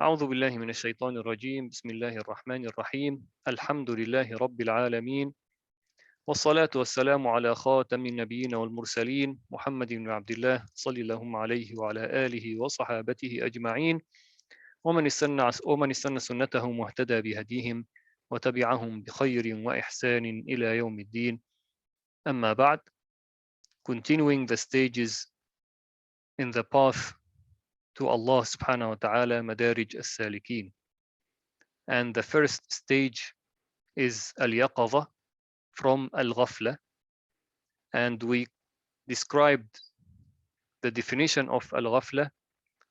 أعوذ بالله من الشيطان الرجيم. بسم الله الرحمن الرحيم. الحمد لله رب العالمين، والصلاة والسلام على خاتم النبيين والمرسلين محمد بن عبد الله صلى الله عليه وعلى آله وصحابته أجمعين، ومن استنى سنتهم واهتدى بهديهم وتبعهم بخير وإحسان إلى يوم الدين. أما بعد, continuing the stages in the path to Allah subhanahu wa ta'ala, مدارج السالكين. And the first stage is اليقظة from الغفلة, and we described the definition of الغفلة,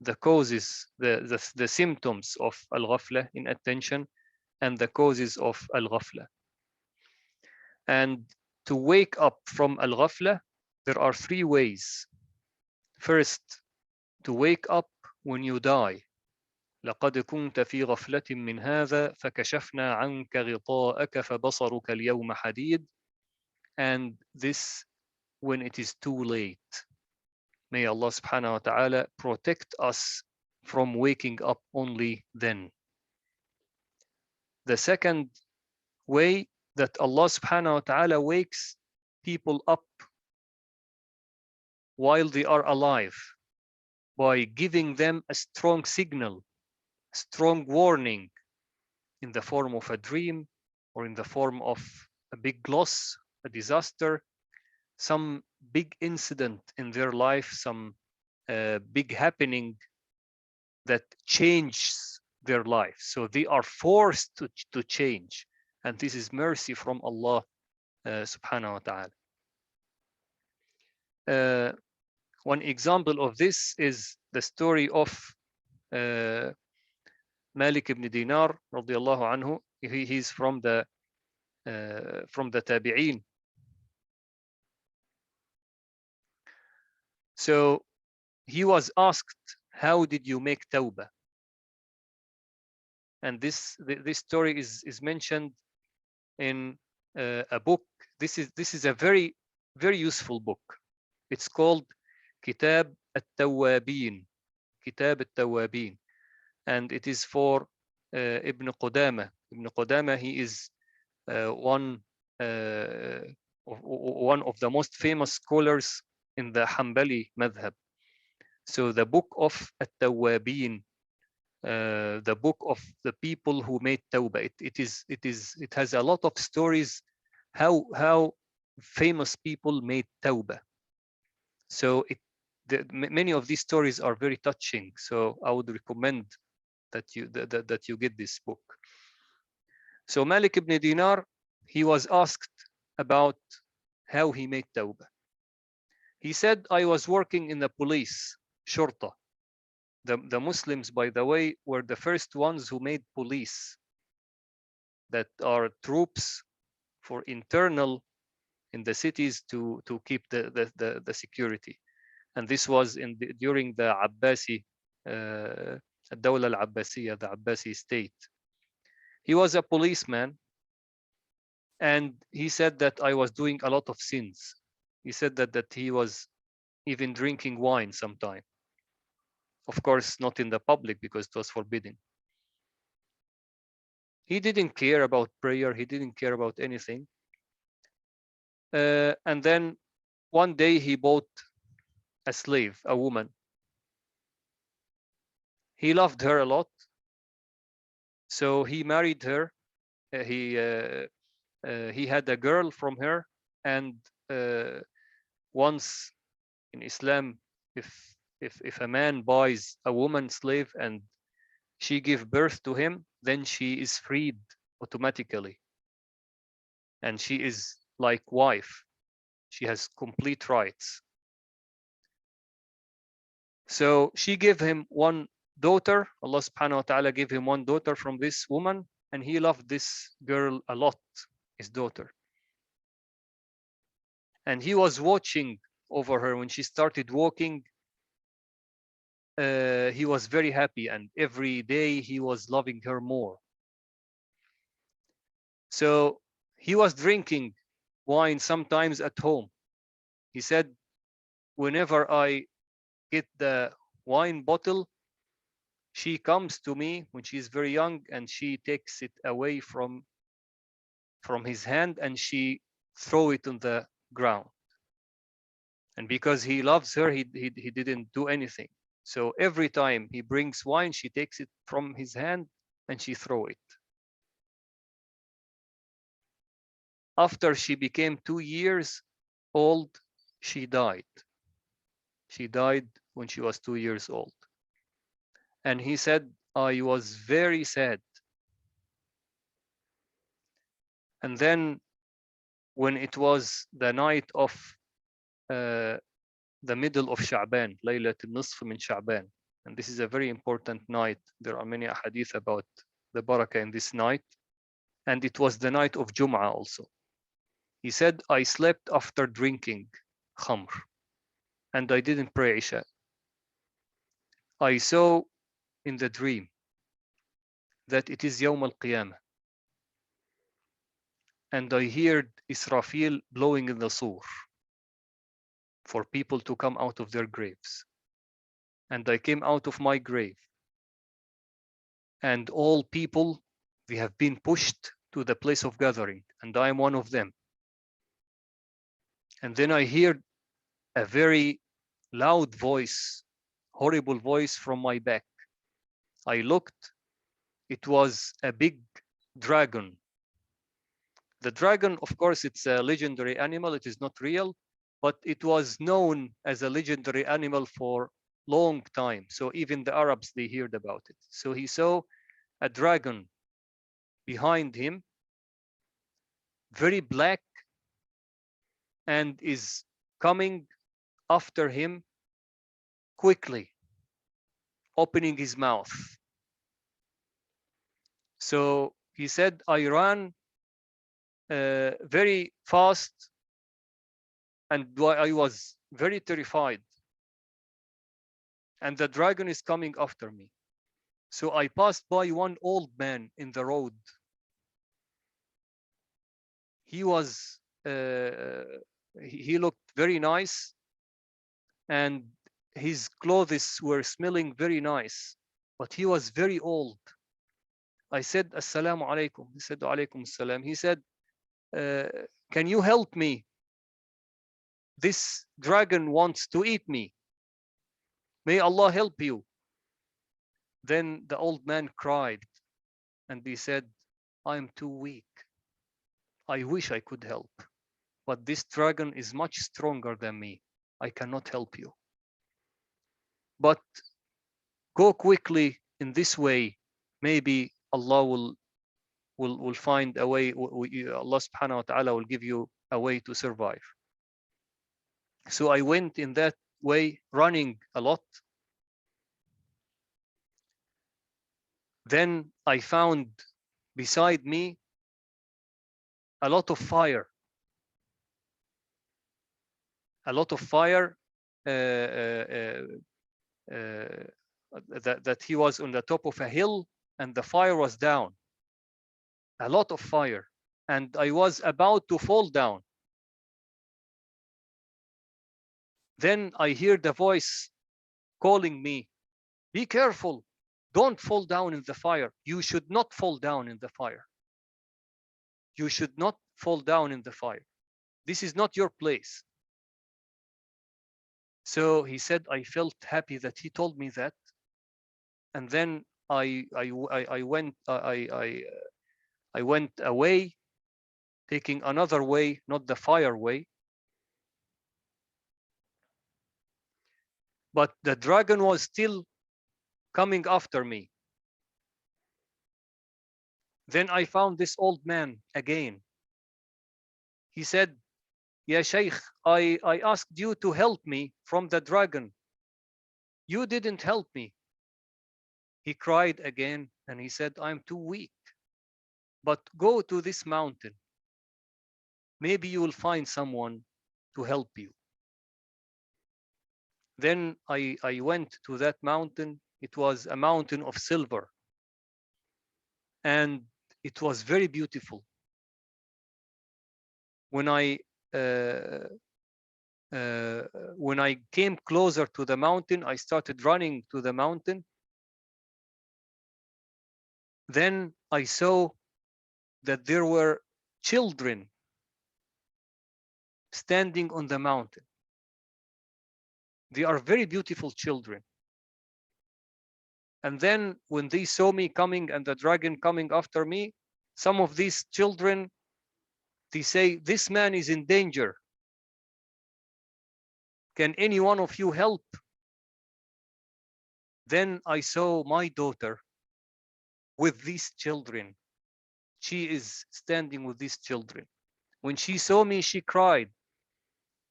the causes, the symptoms of الغفلة, inattention, and the causes of الغفلة. And to wake up from الغفلة, there are three ways. First, to wake up when you die. لقد كنت في غفلة من هذا فكشفنا عنك غطاءك فبصرك اليوم حديد. And this when it is too late. May Allah subhanahu wa ta'ala protect us from waking up only then. The second way that Allah subhanahu wa ta'ala wakes people up while they are alive by giving them a strong signal, strong warning in the form of a dream or in the form of a big loss, a disaster, some big incident in their life, some big happening that changes their life. So they are forced to change. And this is mercy from Allah subhanahu wa ta'ala. One example of this is the story of Malik ibn Dinar radiallahu anhu. He's from the tabi'een. So he was asked, how did you make tawbah? And this story is mentioned in a book. This is a very useful book. It's called Kitab al-Tawwabin, Kitab al-Tawwabin, and it is for Ibn Qudamah. Ibn Qudamah, he is one of the most famous scholars in the Hanbali madhab. So the book of At-Tawwabin, the book of the people who made tawbah, it has a lot of stories how famous people made tawbah. So many of these stories are very touching. So I would recommend that you get this book. So Malik ibn Dinar, he was asked about how he made tawbah. He said, I was working in the police, shurta. The Muslims, by the way, were the first ones who made police, that are troops for internal in the cities to keep the security. And this was during the Abbasi, Dawla al-Abbasiyya, the Abbasi state. He was a policeman, and he said that I was doing a lot of sins. He said that he was even drinking wine sometime. Of course, not in the public because it was forbidden. He didn't care about prayer. He didn't care about anything. And then one day he bought a slave, a woman. He loved her a lot. So he married her. He had a girl from her. And once in Islam, if a man buys a woman slave and she gives birth to him, then she is freed automatically. And she is like wife. She has complete rights. So she gave him one daughter. Allah subhanahu wa ta'ala gave him one daughter from this woman, and he loved this girl a lot, his daughter. And he was watching over her when she started walking. He was very happy, and every day he was loving her more. So he was drinking wine sometimes at home. He said, whenever I get the wine bottle, she comes to me when she's very young, and she takes it away from his hand, and she throw it on the ground. And because he loves her, he didn't do anything. So every time he brings wine, she takes it from his hand and she throw it. After she became 2 years old, she died. She died when she was 2 years old. And he said, I was very sad. And then when it was the night of the middle of Sha'ban, Laylat al-Nisf min Sha'ban, and this is a very important night. There are many ahadith about the barakah in this night. And it was the night of Jum'ah also. He said, I slept after drinking khamr, and I didn't pray Isha. I saw in the dream that it is Yawm al-Qiyamah, and I heard Israfil blowing in the sur for people to come out of their graves. And I came out of my grave, and all people, they have been pushed to the place of gathering, and I am one of them. And then I heard a very loud voice, horrible voice from my back. I looked, it was a big dragon. The dragon, of course, it's a legendary animal, it is not real, but it was known as a legendary animal for long time. So even the Arabs, they heard about it. So he saw a dragon behind him, very black, and is coming after him quickly, opening his mouth. So he said, I ran very fast, and I was very terrified. And the dragon is coming after me. So I passed by one old man in the road. He was, he looked very nice, and his clothes were smelling very nice, but he was very old. I said, Assalamu alaikum. He said, Alaikum assalam. He said, can you help me? This dragon wants to eat me. May Allah help you. Then the old man cried, and he said, I am too weak. I wish I could help, but this dragon is much stronger than me. I cannot help you. But go quickly in this way. Maybe Allah will find a way. Allah subhanahu wa ta'ala will give you a way to survive. So I went in that way, running a lot. Then I found beside me a lot of fire. A lot of fire, that he was on the top of a hill, and the fire was down. A lot of fire, and I was about to fall down. Then I hear the voice calling me, be careful, don't fall down in the fire. You should not fall down in the fire. You should not fall down in the fire. This is not your place. So he said, I felt happy that he told me that. And then I went away, taking another way, not the fire way. But the dragon was still coming after me. Then I found this old man again. He said, Ya Shaykh, I asked you to help me from the dragon. You didn't help me. He cried again, and he said, I'm too weak. But go to this mountain. Maybe you will find someone to help you. Then I went to that mountain. It was a mountain of silver, and it was very beautiful. When I came closer to the mountain, I started running to the mountain, Then I saw that there were children standing on the mountain. They are very beautiful children. And then when they saw me coming and the dragon coming after me, some of these children, they say, this man is in danger. Can any one of you help? Then I saw my daughter with these children. She is standing with these children. When she saw me, she cried.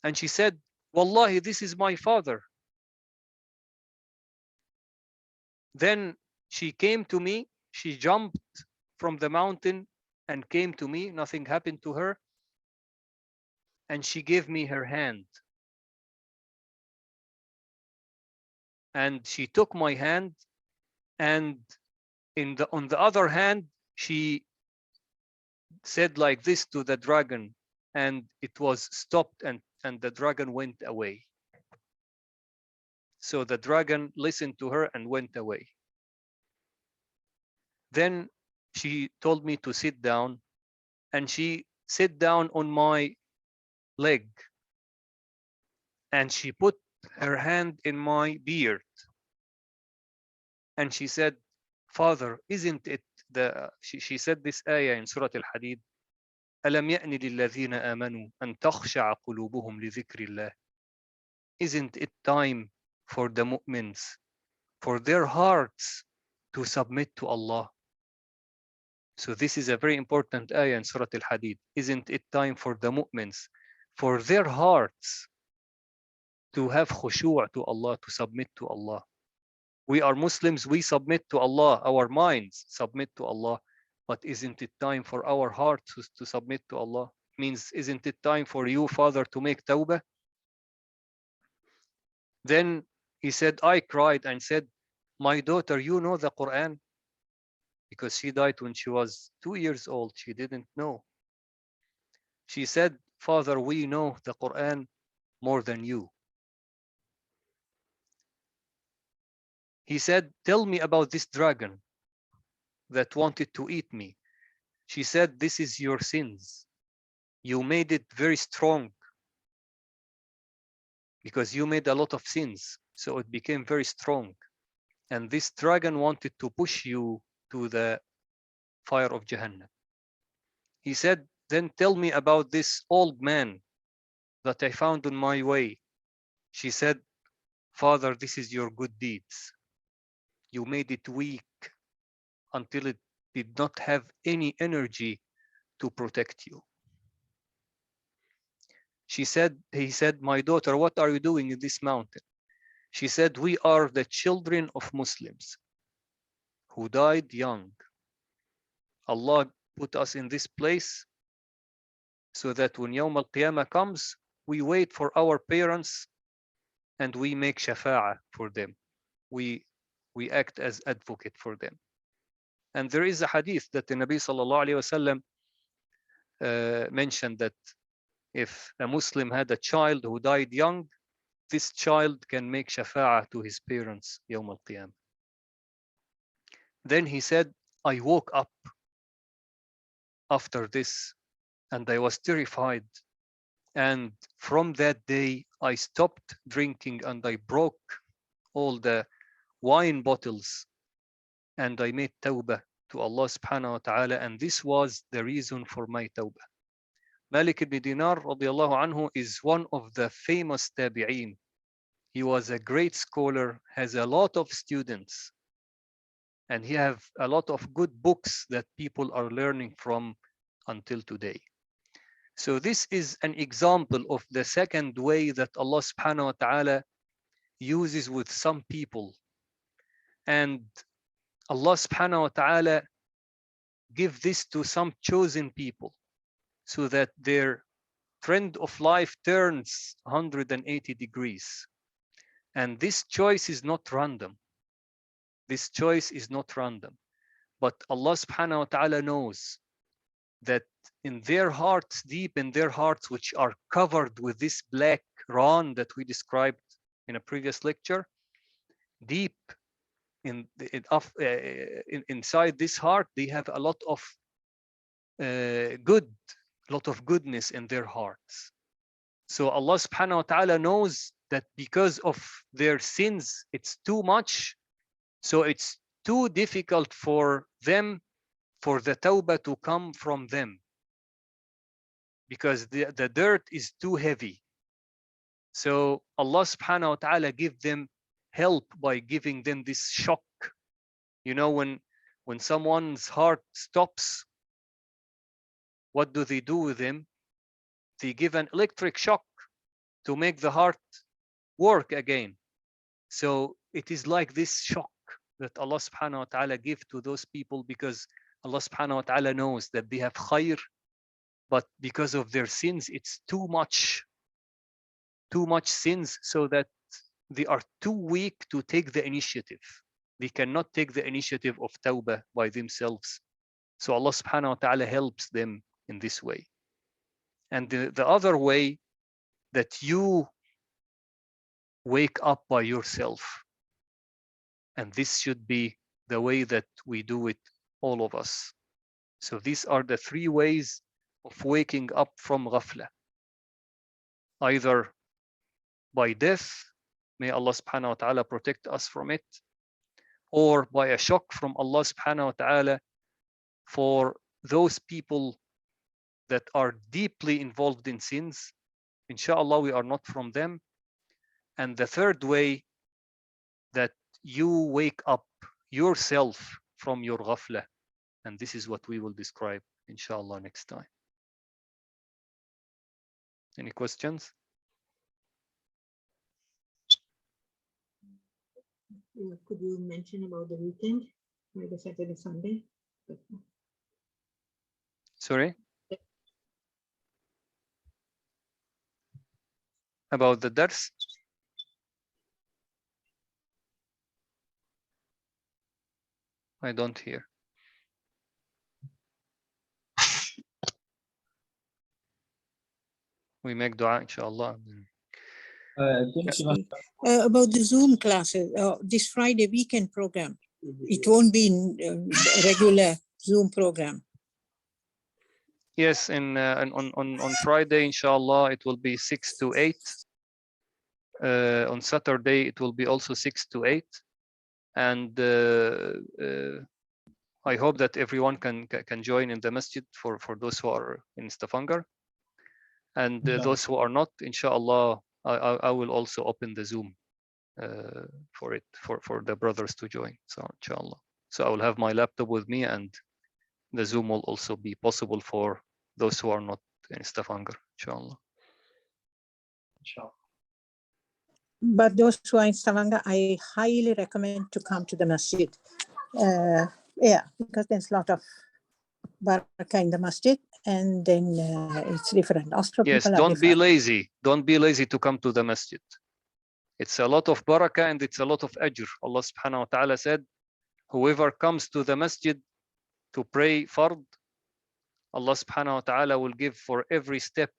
And she said, Wallahi, this is my father. Then she came to me. She jumped from the mountain and came to me. Nothing happened to her. And she gave me her hand. And she took my hand, and on the other hand, she said like this to the dragon, and it was stopped, and the dragon went away. So the dragon listened to her and went away. Then she told me to sit down, and she sat down on my leg, and she put her hand in my beard, and she said, Father, isn't it she said this ayah in Surah Al-Hadid, ألم يأن للذين آمنوا أن تخشع قلوبهم لذكر الله. Isn't it time for the mu'mins, for their hearts to submit to Allah? So this is a very important ayah in Surah Al-Hadid. Isn't it time for the mu'mins, for their hearts to have khushu' to Allah, to submit to Allah? We are Muslims, we submit to Allah, our minds submit to Allah, but isn't it time for our hearts to submit to Allah? Means, isn't it time for you, Father, to make tawbah? Then he said, I cried and said, my daughter, you know the Quran? Because she died when she was 2 years old. She didn't know. She said, Father, we know the Quran more than you. He said, tell me about this dragon that wanted to eat me. She said, this is your sins. You made it very strong because you made a lot of sins. So it became very strong. And this dragon wanted to push you to the fire of Jahannam. He said, then tell me about this old man that I found on my way. She said, Father, this is your good deeds. You made it weak until it did not have any energy to protect you. He said, my daughter, what are you doing in this mountain? She said, we are the children of Muslims who died young. Allah put us in this place so that when Yawm al-Qiyamah comes, we wait for our parents and we make shafa'ah for them. We act as advocate for them. And there is a hadith that the Nabi sallallahu alayhi wasallam mentioned that if a Muslim had a child who died young, this child can make shafa'ah to his parents Yawm al-Qiyamah. Then he said, I woke up after this and I was terrified. And from that day, I stopped drinking and I broke all the wine bottles and I made tawbah to Allah subhanahu wa ta'ala. And this was the reason for my tawbah. Malik ibn Dinar radiallahu anhu is one of the famous tabi'een. He was a great scholar, has a lot of students, and he have a lot of good books that people are learning from until today. So this is an example of the second way that Allah subhanahu wa ta'ala uses with some people. And Allah subhanahu wa ta'ala give this to some chosen people so that their trend of life turns 180 degrees. And this choice is not random. This choice is not random. But Allah subhanahu wa ta'ala knows that in their hearts, deep in their hearts, which are covered with this black ran that we described in a previous lecture, deep inside this heart, they have a lot of goodness in their hearts. So Allah subhanahu wa ta'ala knows that because of their sins, it's too much. So it's too difficult for them, for the tawbah to come from them, because the dirt is too heavy. So Allah subhanahu wa ta'ala give them help by giving them this shock. You know, when someone's heart stops, what do they do with him? They give an electric shock to make the heart work again. So it is like this shock that Allah subhanahu wa ta'ala give to those people, because Allah subhanahu wa ta'ala knows that they have khair, but because of their sins, it's too much sins, so that they are too weak to take the initiative. They cannot take the initiative of tawbah by themselves. So Allah subhanahu wa ta'ala helps them in this way. And the other way, that you wake up by yourself. And this should be the way that we do it, all of us. So these are the three ways of waking up from ghafla. Either by death, may Allah subhanahu wa ta'ala protect us from it, or by a shock from Allah subhanahu wa ta'ala for those people that are deeply involved in sins. Inshallah, we are not from them. And the third way, that you wake up yourself from your ghafla. And this is what we will describe, inshallah, next time. Any questions? Could you mention about the weekend, maybe Saturday, Sunday? Sorry? About the dars? I don't hear. We make dua, inshallah. About the Zoom classes, this Friday weekend program, it won't be in regular Zoom program. Yes, on Friday, inshallah, it will be 6 to 8. On Saturday, it will be also 6 to 8. And I hope that everyone can join in the masjid for those who are in Stavanger. And those who are not, inshallah, I will also open the Zoom for the brothers to join. So inshallah. So I will have my laptop with me, and the Zoom will also be possible for those who are not in Stavanger, inshallah. But those who are in Stavanger, I highly recommend to come to the masjid. Yeah, because there's a lot of barakah in the masjid, and then it's different. Yes, don't be lazy. Don't be lazy to come to the masjid. It's a lot of barakah and it's a lot of ajr. Allah subhanahu wa ta'ala said, whoever comes to the masjid to pray fard, Allah subhanahu wa ta'ala will give for every step.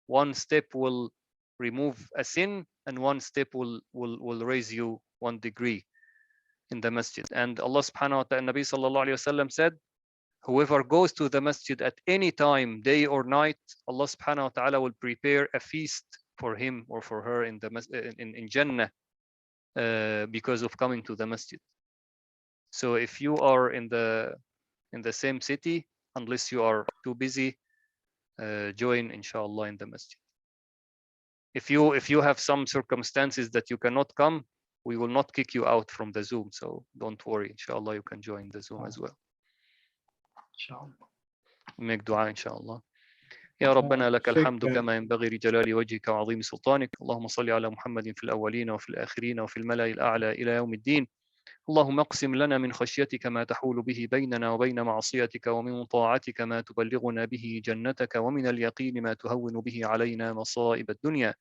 One step will remove a sin, and one step will raise you 1 degree in the masjid. And Allah subhanahu wa ta'ala, Nabi sallallahu alayhi wa sallam said, whoever goes to the masjid at any time, day or night, Allah subhanahu wa ta'ala will prepare a feast for him or for her in Jannah because of coming to the masjid. So if you are in the same city, unless you are too busy, join inshallah in the masjid. If you have some circumstances that you cannot come, we will not kick you out from the Zoom. So don't worry, inshallah, you can join the Zoom as well. Make dua inshallah. يا ربنا لك الحمد كما ينبغي لجلال وجهك وعظيم سلطانك. اللهم صل على محمد في الأولين وفي الآخرين وفي الملأ الأعلى إلى يوم الدين. اللهم اقسم لنا من خشيتك ما تحول به بيننا وبين معصيتك، ومن طاعتك ما تبلغنا به جنتك، ومن اليقين ما تهون به علينا مصائب الدنيا.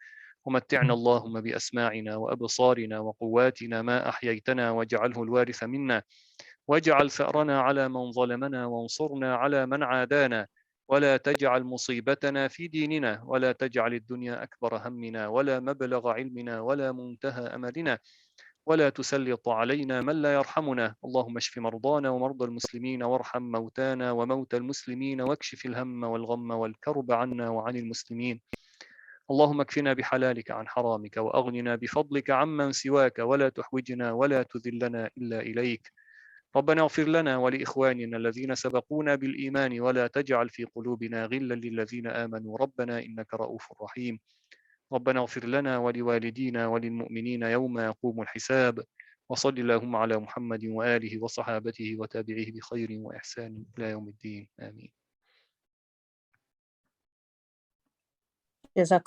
ومتعنا اللهم بأسماعنا وأبصارنا وقواتنا ما أحييتنا، واجعله الوارث منا، واجعل ثأرنا على من ظلمنا، وانصرنا على من عادانا، ولا تجعل مصيبتنا في ديننا، ولا تجعل الدنيا أكبر همنا، ولا مبلغ علمنا، ولا منتهى أملنا، ولا تسلط علينا من لا يرحمنا. اللهم اشف مرضانا ومرضى المسلمين، وارحم موتانا وموتى المسلمين، واكشف الهم والغم والكرب عنا وعن المسلمين. اللهم اكفنا بحلالك عن حرامك، وأغننا بفضلك عمن سواك، ولا تحوجنا ولا تذلنا إلا إليك. ربنا اغفر لنا ولإخواننا الذين سبقونا بالإيمان، ولا تجعل في قلوبنا غلا للذين آمنوا ربنا إنك رؤوف رحيم. ربنا اغفر لنا ولوالدينا وللمؤمنين يوم يقوم الحساب. وصل اللهم على محمد وآله وصحابته وتابعيه بخير وإحسان إلى يوم الدين. آمين. جزاك